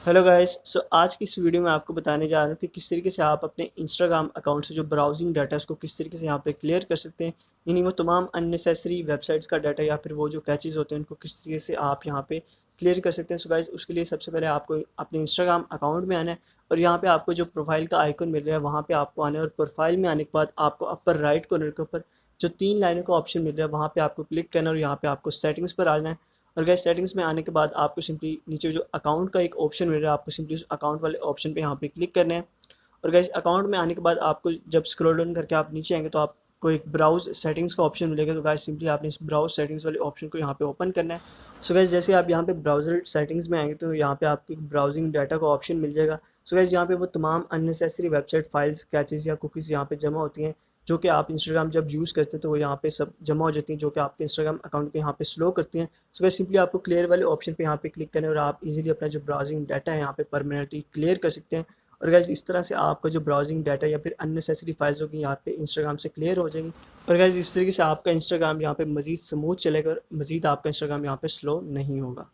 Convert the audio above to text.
Hello guys. आज की इस वीडियो में आपको बताने जा रहा हूँ कि किस तरीके से आप अपने इंस्टाग्राम अकाउंट से जो ब्राउजिंग डाटा है उसको किस तरीके से यहाँ पे क्लियर कर सकते हैं। यानी वो तमाम अननेसेसरी वेबसाइट्स का डाटा या फिर वो जो कैचेस होते हैं उनको किस तरीके से आप यहाँ पे क्लियर कर सकते हैं। सो गाइस, उसके लिए सबसे पहले आपको अपने इंस्टाग्राम अकाउंट में आना है और यहाँ पे आपको जो प्रोफाइल का आइकन मिल रहा है वहाँ पे आपको आना है और प्रोफाइल में आने के बाद आपको अपर राइट कॉर्नर के ऊपर जो 3 लाइनों का ऑप्शन मिल रहा है वहाँ पे आपको क्लिक करना है और यहाँ पे आपको सेटिंग्स पर आना है। और गाइस, सेटिंग्स में आने के बाद आपको सिंपली नीचे जो अकाउंट का एक ऑप्शन मिल रहा है आपको सिंपली उस अकाउंट वाले ऑप्शन पे यहाँ पे क्लिक करना है। और गाइस, अकाउंट में आने के बाद आपको जब स्क्रॉल डाउन करके आप नीचे आएंगे तो आपको एक ब्राउज सेटिंग्स का ऑप्शन मिलेगा। तो गाइस, सिंपली आपने इस ब्राउज सेटिंग्स वाले ऑप्शन को यहाँ पे ओपन करना है। सो गाइस, जैसे आप यहाँ पे ब्राउजर सेटिंग्स में आएंगे तो यहाँ पे आपको ब्राउजिंग डाटा का ऑप्शन मिल जाएगा। सो गाइस, यहाँ पे वो तमाम अननेसेसरी वेबसाइट फाइल्स कैचेज या कुकीज़ यहाँ पे जमा होती हैं जो कि आप इंस्टाग्राम जब यूज़ करते हैं तो वो यहाँ पे सब जमा हो जाती हैं जो कि आपके इंस्टाग्राम अकाउंट को यहाँ पे स्लो करती हैं। सो गाइस, सिंपली आपको क्लियर वाले ऑप्शन पे यहाँ पे क्लिक करना है और आप इजीली अपना जो ब्राउजिंग डाटा है यहाँ पे परमानेंटली क्लियर कर सकते हैं। और गाइस, इस तरह से आपका जो ब्राउजिंग डाटा या फिर अननेसेसरी फाइल्स होगी यहाँ पे इंस्टाग्राम से क्लियर हो जाएंगी। और गाइस, इस तरीके से आपका इंस्टाग्राम यहाँ पे मजीद स्मूथ चलेगा और मजीद आपका इंस्टाग्राम यहाँ पे स्लो नहीं होगा।